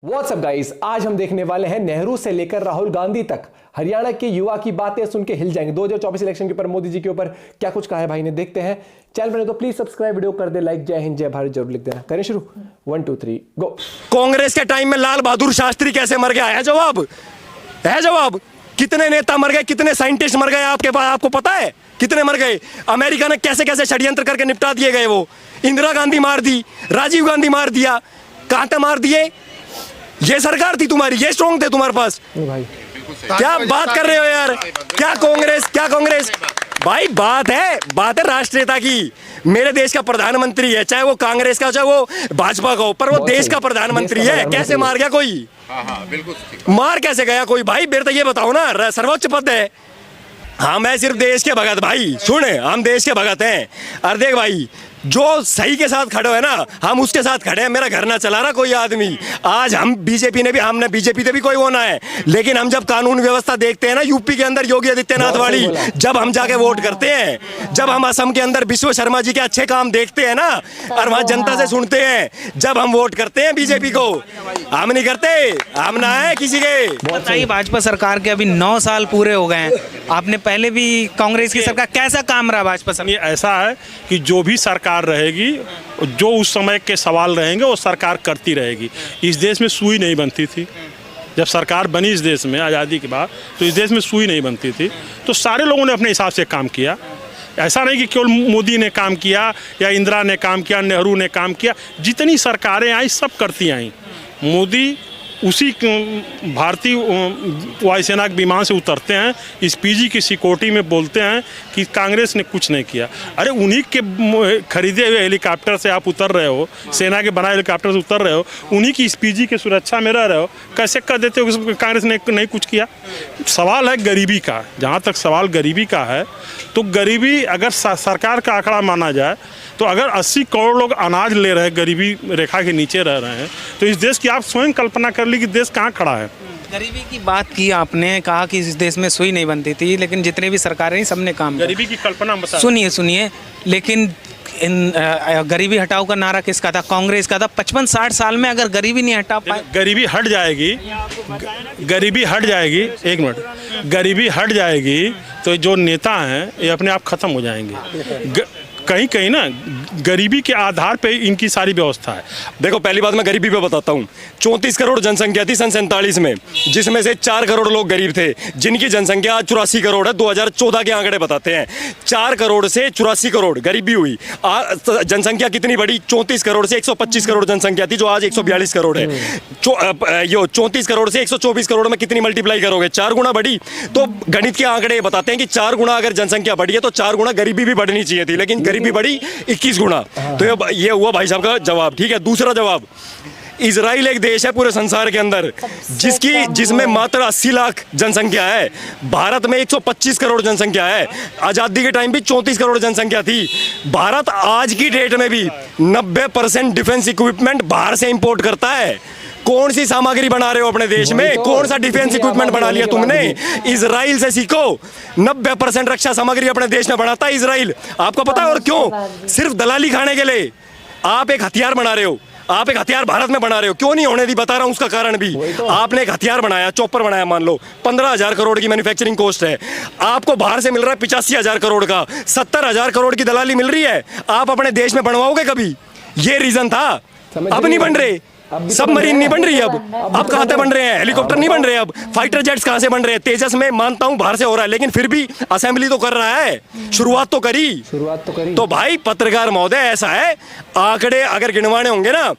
WhatsApp guys, आज हम देखने वाले हैं नेहरू से लेकर राहुल गांधी तक हरियाणा के युवा की बातें सुन के हिल जाएंगे। 2024 इलेक्शन के ऊपर मोदी जी के ऊपर क्या कुछ कहा है भाई ने, देखते हैं। चैनल बने तो प्लीज सब्सक्राइब, वीडियो कर दे लाइक। जय हिंद जय भारत जरूर लिख देना। करें शुरू, 1 2 3 गो। कांग्रेस के टाइम में लाल बहादुर शास्त्री कैसे मर गया है जवाब, है जवाब। कितने नेता मर गए, कितने साइंटिस्ट मर गए आपके पास, आपको पता है कितने मर गए। अमेरिका ने कैसे कैसे षड्यंत्र करके निपटा दिए गए। वो इंदिरा गांधी मार दी, राजीव गांधी मार दिया, कहां तक मार दिए। ये सरकार थी तुम्हारी, ये स्ट्रॉन्ग थे तुम्हारे पास भाई। क्या बात कर रहे हो यार, क्या कांग्रेस भाई। बात है राष्ट्रीयता की। मेरे देश का प्रधानमंत्री है, चाहे वो कांग्रेस का चाहे वो भाजपा का हो, पर वो देश का प्रधानमंत्री है। कैसे मार गया कोई, बिल्कुल मार कैसे गया कोई भाई। मेरे तो ये बताओ ना, सर्वोच्च पद है। हाँ, मैं सिर्फ देश के भगत भाई, सुने, हम देश के भगत हैं। अरे देख भाई, जो सही के साथ खड़े है ना, हम उसके साथ खड़े हैं। मेरा घर ना चला रहा कोई आदमी। आज हम बीजेपी ने भी, हमने बीजेपी से भी कोई होना है, लेकिन हम जब कानून व्यवस्था देखते हैं ना, यूपी के अंदर योगी आदित्यनाथ वाली, जब हम जाके वोट करते हैं, जब हम असम के अंदर विश्व शर्मा जी के अच्छे काम देखते हैं ना, और वहां जनता से सुनते हैं, जब हम वोट करते हैं बीजेपी को, हम नहीं करते, हम ना है किसी के। बताइए, भाजपा सरकार के अभी 9 साल पूरे हो गए हैं, आपने पहले भी कांग्रेस की सरकार, कैसा काम रहा भाजपा सरकार? ऐसा है कि जो भी सरकार रहेगी, जो उस समय के सवाल रहेंगे वो सरकार करती रहेगी। इस देश में सुई नहीं बनती थी। जब सरकार बनी इस देश में आज़ादी के बाद, तो इस देश में सुई नहीं बनती थी। तो सारे लोगों ने अपने हिसाब से काम किया। ऐसा नहीं कि केवल मोदी ने काम किया या इंदिरा ने काम किया, नेहरू ने काम किया। जितनी सरकारें आई सब करती आई। मोदी उसी भारतीय वायुसेना के विमान से उतरते हैं, इस पीजी की सिक्योरिटी में बोलते हैं कि कांग्रेस ने कुछ नहीं किया। अरे उन्हीं के खरीदे हुए हेलीकॉप्टर से आप उतर रहे हो, सेना के बनाए हेलीकॉप्टर से उतर रहे हो, उन्हीं की इस पीजी की सुरक्षा में रह रहे हो। कैसे कर देते हो कि कांग्रेस ने नहीं कुछ किया। सवाल है गरीबी का। जहाँ तक सवाल गरीबी का है, तो गरीबी अगर सरकार का आंकड़ा माना जाए, तो अगर 80 करोड़ लोग अनाज ले रहे हैं, गरीबी रेखा के नीचे रह रहे हैं, तो इस देश की आप स्वयं कल्पना कर ली कि देश कहाँ खड़ा है। गरीबी की बात की आपने, कहा कि इस देश में सुई नहीं बनती थी, लेकिन जितने भी सरकारें सबने काम, गरीबी की कल्पना बता। सुनिए, लेकिन गरीबी हटाओ का नारा किसका था? कांग्रेस का था। 55-60 साल में अगर गरीबी नहीं हटा पाए, गरीबी हट जाएगी, गरीबी हट जाएगी, एक मिनट, गरीबी हट जाएगी तो जो नेता हैं ये अपने आप खत्म हो जाएंगे। कहीं ना गरीबी के आधार पे इनकी सारी व्यवस्था है। देखो, पहली बात मैं गरीबी पे बताता हूँ। 34 करोड़ जनसंख्या थी सन 47 में, जिसमें से 4 करोड़ लोग गरीब थे, जिनकी जनसंख्या आज 84 करोड़ है। 2014 के आंकड़े बताते हैं 4 करोड़ से 84 करोड़ गरीबी हुई। जनसंख्या कितनी बढ़ी? 34 करोड़ से 125 करोड़ जनसंख्या थी, जो आज 142 करोड़ है। 34 करोड़ से 124 करोड़ में कितनी मल्टीप्लाई करोगे? 4 गुना बढ़ी। तो गणित के आंकड़े बताते हैं कि 4 गुना अगर जनसंख्या बढ़ी है, तो 4 गुना गरीबी भी बढ़नी चाहिए थी, लेकिन भी बढ़ी 21 गुना। तो ये हुआ भाई साहब का जवाब। ठीक है, दूसरा जवाब, इजराइल एक देश है पूरे संसार के अंदर जिसमें मात्र 80 लाख जनसंख्या है। भारत में 125 करोड़ जनसंख्या है। आजादी के टाइम भी 34 करोड़ जनसंख्या थी। भारत आज की डेट में भी 90% डिफेंस इक्विपमेंट बाहर से इंपोर्ट करता है। कौन सी सामग्री बना रहे हो अपने देश में? कौन सा डिफेंस इक्विपमेंट बना लिया तुमने? इजराइल से सीखो। 90% रक्षा सामग्री अपने देश में बनाता है इजराइल। आपको पता है और क्यों? सिर्फ दलाली खाने के लिए। आप एक हथियार बना रहे हो, आप एक हथियार भारत में बना रहे हो। क्यों नहीं होने दी, बता रहा हूं उसका कारण भी। आपने एक हथियार बनाया, चॉपर बनाया, मान लो 15,000 करोड़ की मैन्युफैक्चरिंग कॉस्ट है। आपको बाहर से मिल रहा है 85,000 करोड़ का, 70,000 करोड़ की दलाली मिल रही है। आप अपने देश में बनवाओगे कभी? ये रीजन था। अब नहीं बन रहे, सबमरीन नहीं बन रही। अब कहां से बन रहे हैं? हेलीकॉप्टर नहीं बन रहे। अब फाइटर जेट्स कहां से बन रहे हैं? तेजस में मानता हूं बाहर से हो रहा है, लेकिन फिर भी असेंबली तो कर रहा है, शुरुआत तो करी। तो भाई पत्रकार महोदय, ऐसा है, आंकड़े अगर गिनवाने होंगे ना,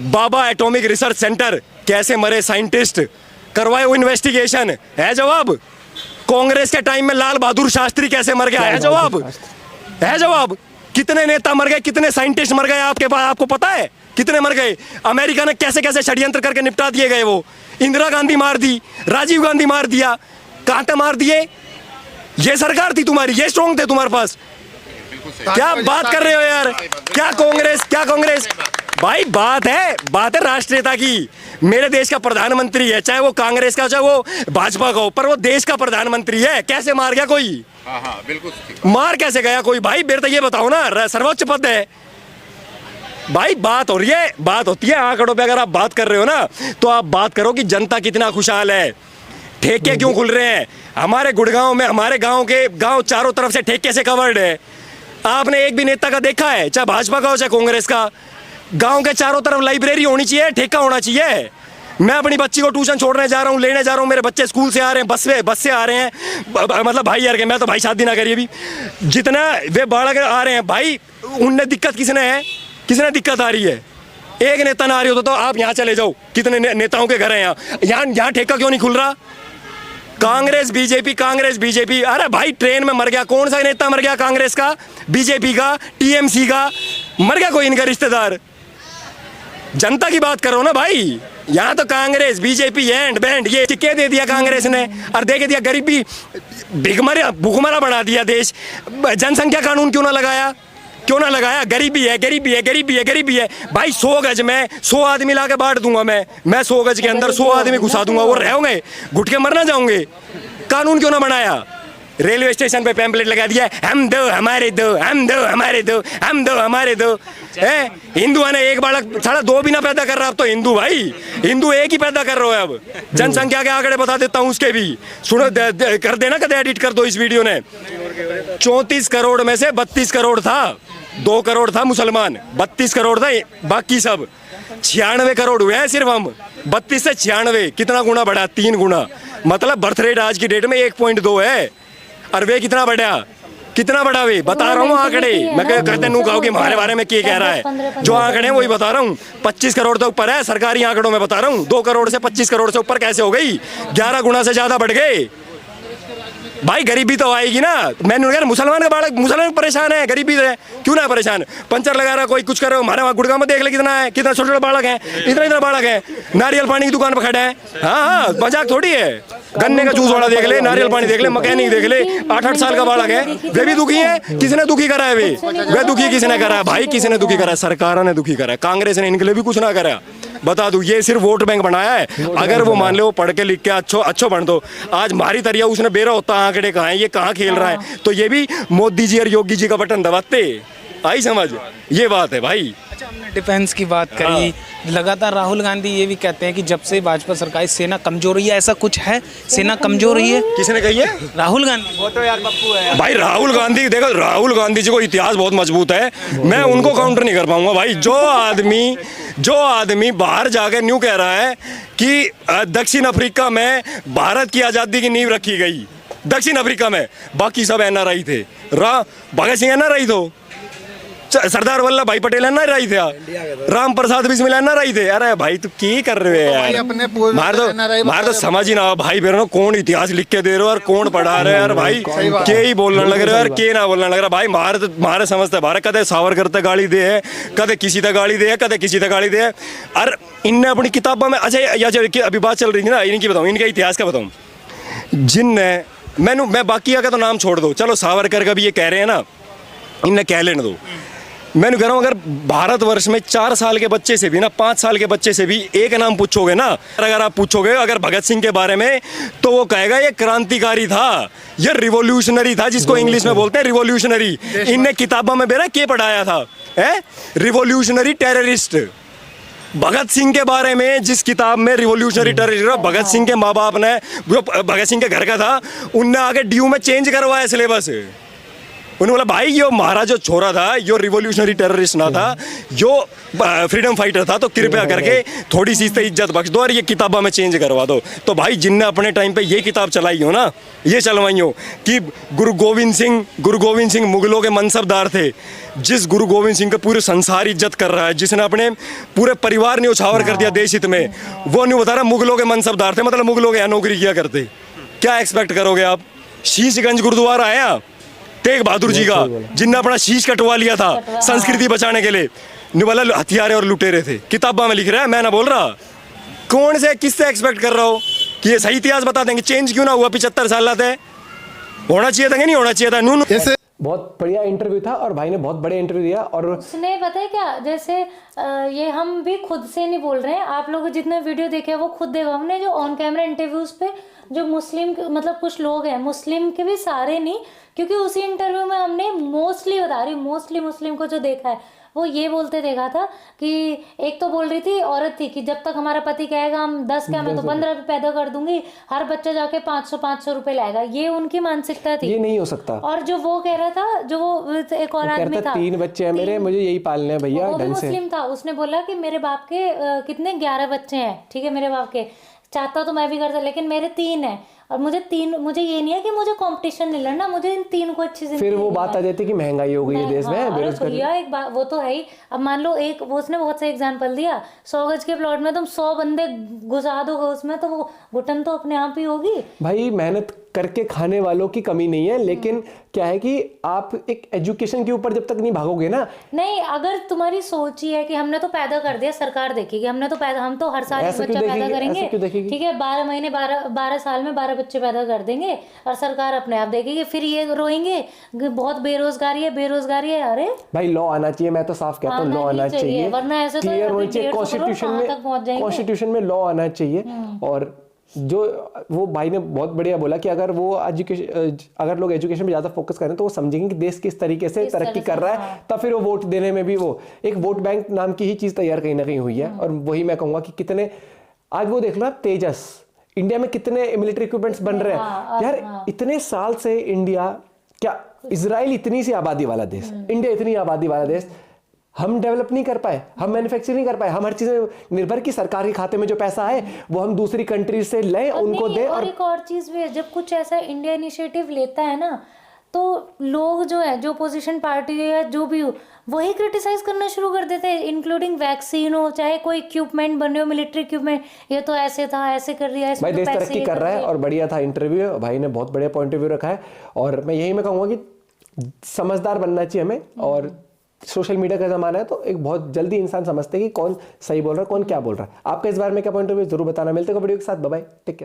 बाबा एटॉमिक रिसर्च सेंटर, कैसे मरे साइंटिस्ट, करवाए वो इन्वेस्टिगेशन, है जवाब। कांग्रेस के टाइम में लाल बहादुर शास्त्री कैसे मर गया, है जवाब, है जवाब। कितने नेता मर गए, कितने साइंटिस्ट मर गए आपके पास, आपको पता है कितने मर गए। अमेरिका ने कैसे कैसे षड्यंत्र करके निपटा दिए गए। वो इंदिरा गांधी मार दी, राजीव गांधी मार दिया, कहां तक मार दिए। ये सरकार थी तुम्हारी, ये स्ट्रॉन्ग थे तुम्हारे पास। क्या बात कर रहे हो यार, क्या कांग्रेस भाई। बात है राष्ट्रीयता की। मेरे देश का प्रधानमंत्री है, चाहे वो कांग्रेस का चाहे वो भाजपा का हो, पर वो देश का प्रधानमंत्री है। कैसे मार गया कोई? बिल्कुल मार कैसे गया कोई भाई। मेरे तो ये बताओ ना, सर्वोच्च पद है। भाई बात हो रही है, बात होती है आंकड़ों पे। अगर आप बात कर रहे हो ना तो आप बात करो कि जनता कितना खुशहाल है, ठेके क्यों खुल रहे हैं। हमारे गुड़गांव में, हमारे गांव चारों तरफ से ठेके से कवर्ड है। आपने एक भी नेता का देखा है, चाहे भाजपा का हो चाहे कांग्रेस का? गांव के चारों तरफ लाइब्रेरी होनी चाहिए, ठेका होना चाहिए। मैं अपनी बच्ची को ट्यूशन छोड़ने जा रहा हूँ, लेने जा रहा हूँ, मेरे बच्चे स्कूल से आ रहे हैं, बस से आ रहे हैं, मतलब भाई यार के, मैं तो भाई शादी ना करी अभी, जितना वे बालक आ रहे हैं भाई, उनने दिक्कत किसने है, किसने दिक्कत आ रही है? एक नेता ना आ रही हो तो आप यहाँ चले जाओ, कितने नेताओं के घर हैं यहाँ ठेका क्यों नहीं खुल रहा? कांग्रेस बीजेपी, अरे भाई ट्रेन में मर गया, कौन सा नेता मर गया? कांग्रेस का, बीजेपी का, टीएमसी का, मर गया कोई इनका रिश्तेदार? जनता की बात करो ना भाई। यहाँ तो कांग्रेस बीजेपी एंड बैंड ये टिके दे दिया कांग्रेस ने, और दे के दिया गरीबी, भूखमरा बना दिया देश। जनसंख्या कानून क्यों ना लगाया? गरीबी है भाई। 100 गज में 100 आदमी ला के बांट दूंगा मैं 100 गज के अंदर 100 आदमी घुसा दूंगा, वो रहोगे घुट के मरना जाओगे। कानून क्यों ना बनाया? रेलवे स्टेशन पे पैम्पलेट लगा दिया, हम दो हमारे दो, हम दो हमारे दो, हम दो हमारे दो। हिंदुओं ने एक बालक साढ़ा 2 भी ना पैदा कर रहा, अब तो हिंदू भाई, हिंदू एक ही पैदा कर रहे हो। अब जनसंख्या के आंकड़े बता देता हूँ उसके भी, सुनो कर देना, कदे एडिट कर दो इस वीडियो ने। 34 करोड़ में से 32 करोड़ था, 2 करोड़ था मुसलमान, 32 करोड़ था बाकी सब। 96 करोड़ हुए हैं सिर्फ हम, 32 से 96, कितना गुना बढ़ा? 3 गुना। मतलब बर्थ रेट आज की डेट में 1.2 है, और वे कितना बढ़ा वे बता रहा हूँ आंकड़े। मैं कहते नू कहो कि हमारे बारे में क्या कह रहा है, जो आंकड़े हैं वही बता रहा हूँ। 25 करोड़ तो ऊपर है, सरकारी आंकड़ों में बता रहा हूँ। 2 करोड़ से 25 करोड़ से ऊपर कैसे हो गई? 11 गुना से ज्यादा बढ़ गए भाई। गरीबी तो आएगी ना। मैंने कहा मुसलमान का बालक, मुसलमान परेशान है गरीबी से, क्यों ना परेशान? पंचर लगा रहा कोई, कुछ कर रहे हो। हमारे वहाँ गुड़गांव में देख ले कितना है, कितना छोटे छोटे बालक है, इतना बालक है, नारियल पानी की दुकान पर खड़ा है। हाँ, मजाक थोड़ी है। गन्ने का जूस वाला देख ले, नारियल पानी देख ले, मैकेनिक देख ले, 8-8 साल का बालक है, वे भी दुखी है। किसने दुखी करा है? वे दुखी किसने करा है भाई? किसने दुखी करा है? सरकार ने दुखी करा है, कांग्रेस ने इनके लिए भी कुछ ना करा। बता दूं, ये सिर्फ वोट बैंक बनाया है। अगर वो मान ले वो पढ़ के लिख के अच्छो बन दो, आज मारी तरिया उसने बेरा होता आंकड़े कहाँ है, ये कहाँ खेल रहा है, तो ये भी मोदी जी और योगी जी का बटन दबाते। आई समझ? ये बात है भाई। अच्छा, हमने डिफेंस की बात करी, लगातार राहुल गांधी ये भी कहते हैं कि जब से भाजपा सरकार, सेना कमजोर हुई है। ऐसा कुछ है? सेना कमजोर हुई है? किसने कही है? राहुल गांधी। वो तो यार पप्पू है भाई। राहुल गांधी, देखो राहुल गांधी जी को इतिहास बहुत मजबूत है, मैं उनको काउंटर नहीं कर पाऊंगा भाई। जो आदमी बाहर जाकर न्यू कह रहा है कि दक्षिण अफ्रीका में भारत की आजादी की नींव रखी गई, दक्षिण अफ्रीका में, बाकी सब एनआरआई थे। भगत सिंह एनआरआई थो, सरदार वल्लभ भाई पटेल एनआरआई थे, राम प्रसाद बिस्मिल एनआरआई थे। अरे भाई तू क्या कर रहे हो यार? मार दो समझ ही ना भाई बहनों, कौन इतिहास लिख के दे रहे हो और कौन पढ़ा रहे हो यार भाई? के ही बोलने लग रहे हो यार, के ना बोलने लग रहा भाई। मारे समझते बारे, कदे सावरकर ते गाली दे है, कदे किसी ते गाली दे है, कदे किसी ते गाली दे है। और इनने अपनी किताबों में, अच्छा या अभी बात चल रही थी ना इनकी, बताऊँ इनका इतिहास का बताऊँ। जिनने मैं बाकी का तो नाम छोड़ दो, चलो सावरकर का भी ये कह रहे हैं ना, इनने कह लेने दो। मैं कह रहा हूँ अगर भारतवर्ष में 4 साल के बच्चे से भी ना, 5 साल के बच्चे से भी एक नाम पूछोगे ना, अगर आप पूछोगे अगर भगत सिंह के बारे में, तो वो कहेगा ये क्रांतिकारी था, ये रिवोल्यूशनरी था, जिसको इंग्लिश में बोलते हैं रिवोल्यूशनरी। इनने किताबों में बेरा क्या पढ़ाया था? Revolutionary terrorist. भगत सिंह के बारे में जिस किताब में रिवोल्यूशनरी टेररिस्ट, भगत सिंह के माँ बाप ने, जो भगत सिंह के घर का था, उनने आगे DU में चेंज करवाया सिलेबस। उन्होंने बोला भाई यो हमारा जो छोरा था यो रिवोल्यूशनरी टेररिस्ट ना था, यो फ्रीडम फाइटर था, तो कृपया करके थोड़ी सी इज्जत बख्श दो और ये किताबों में चेंज करवा दो। तो भाई जिनने अपने टाइम पे ये किताब चलाई हो ना, ये चलवाई हो कि गुरु गोविंद सिंह मुगलों के मनसबदार थे, जिस गुरु गोविंद सिंह का पूरे संसार इज्जत कर रहा है, जिसने अपने पूरे परिवार ने उछावर कर दिया देश हित में, वो नहीं बता रहा मुगलों के मनसबदार थे, मतलब मुगलों के यहाँ नौकरी किया करते। क्या एक्सपेक्ट करोगे आप? शीशगंज गुरुद्वारा आया तेग बहादुर जी का, जिनने अपना शीश कटवा लिया था संस्कृति बचाने के लिए, निवाला हथियारे और लुटेरे थे, किताबों में लिख रहा है, मैं ना बोल रहा। कौन से किससे एक्सपेक्ट कर रहा हो कि ये सही इतिहास बता देंगे? चेंज क्यों ना हुआ? 75 साल लाते होना चाहिए था कि नहीं होना चाहिए था? नून बहुत बढ़िया इंटरव्यू था और भाई ने बहुत बड़े इंटरव्यू दिया। और उसने पता है क्या, जैसे ये हम भी खुद से नहीं बोल रहे हैं, आप लोग जितने वीडियो देखे वो खुद देखो। हमने जो ऑन कैमरा इंटरव्यूज पे जो मुस्लिम, मतलब कुछ लोग हैं मुस्लिम के भी, सारे नहीं, क्योंकि उसी इंटरव्यू में हमने मोस्टली बता रही, मोस्टली मुस्लिम को जो देखा है, वो ये बोलते देखा था कि एक तो बोल रही थी औरत थी कि जब तक हमारा पति कहेगा हम 10 क्या मैं तो 15 भी पैदा कर दूंगी, हर बच्चा जाके 500 रुपए लाएगा, ये उनकी मानसिकता थी। ये नहीं हो सकता। और जो वो कह रहा था, जो वो एक और आदमी था, 3 बच्चे हैं मेरे, मुझे यही पालने हैं भैया वो भी ढंग से। मुस्लिम था, उसने बोला कि मेरे बाप के कितने 11 बच्चे हैं, ठीक है, मेरे बाप के, चाहता तो मैं भी करता, लेकिन मेरे 3 हैं और मुझे ये नहीं है कि मुझे कंपटीशन नहीं लड़ना, मुझे इन 3 को अच्छी जिंदगी फिर वो जीनी बात है। आ जाती है कि महंगाई हो गई है देश में, हाँ, अरे बेरोजगारी। भैया एक बात वो तो है ही। अब मान लो एक वो उसने बहुत सही एग्जांपल दिया, 100 गज के प्लॉट में तुम 100 बंदे घुसा दोगे उसमें तो वो घुटन तो अपने आप ही होगी। भाई मेहनत करके खाने वालों की कमी नहीं है, लेकिन क्या है कि आप एक एजुकेशन के ऊपर जब तक नहीं भागोगे ना। नहीं, अगर तुम्हारी सोच ही है कि हमने तो पैदा कर दिया, सरकार देखेगी, हमने तो पैदा, हम तो हर साल एक ऐसा क्यों बच्चा पैदा देखेगी? करेंगे, ऐसा क्यों देखेगी? ठीक है, 12 महीने 12 साल में 12 बच्चे पैदा कर देंगे और सरकार अपने आप देखेगी, फिर ये रोएंगे कि बहुत बेरोजगारी है। अरे भाई लॉ आना चाहिए, मैं तो साफ कहता हूँ लॉ आना चाहिए, वरना ऐसे तो क्लियर होना चाहिए, 150 करोड़ कहाँ तक पहुंच जाएंगे। कॉन्स्टिट्यूशन में लॉ आना चाहिए। और जो वो भाई ने बहुत बढ़िया बोला कि अगर वो अगर लोग एजुकेशन पे ज्यादा फोकस करें तो वो समझेंगे कि देश किस तरीके से तरक्की कर रहा है, तब फिर वो वोट देने में भी वो एक वोट बैंक नाम की ही चीज तैयार कहीं ना कहीं हुई है। और वही मैं कहूंगा कि कितने आज वो देख लो तेजस, इंडिया में कितने मिलिट्री इक्विपमेंट्स बन रहे हैं यार। इतने साल से इंडिया, क्या इजराइल इतनी सी आबादी वाला देश, इंडिया इतनी आबादी वाला देश, हम डेवलप नहीं कर पाए, हम मैन्युफैक्चरिंग नहीं कर पाए, हम हर चीज में निर्भर की सरकार के खाते में जो पैसा है वो हम दूसरी कंट्रीज से लें, उनको दें। और एक और चीज भी है, जब कुछ ऐसा इंडिया इनिशिएटिव लेता है ना तो लोग जो है, जो पोजीशन पार्टी है जो भी हो, वही क्रिटिसाइज करना शुरू कर देते हैं, इंक्लूडिंग वैक्सीन हो, चाहे कोई इक्विपमेंट बने हो, मिलिट्री इक्विपमेंट, ये तो ऐसे था, ऐसे कर दिया, भाई इसमें तो देश पैसे तरक्की ये कर रहा है। दिए। और बढ़िया था इंटरव्यू, भाई ने बहुत बढ़िया पॉइंट ऑफ व्यू रखा है। और मैं कहूंगा कि समझदार बनना चाहिए हमें, और सोशल मीडिया का जमाना है तो एक बहुत जल्दी इंसान समझते हैं कि कौन सही बोल रहा है, कौन क्या बोल रहा है। आपका इस बारे में क्या पॉइंट ऑफ व्यू जरूर बताना। मिलते हैं वीडियो के साथ, बाय बाय, टेक केयर।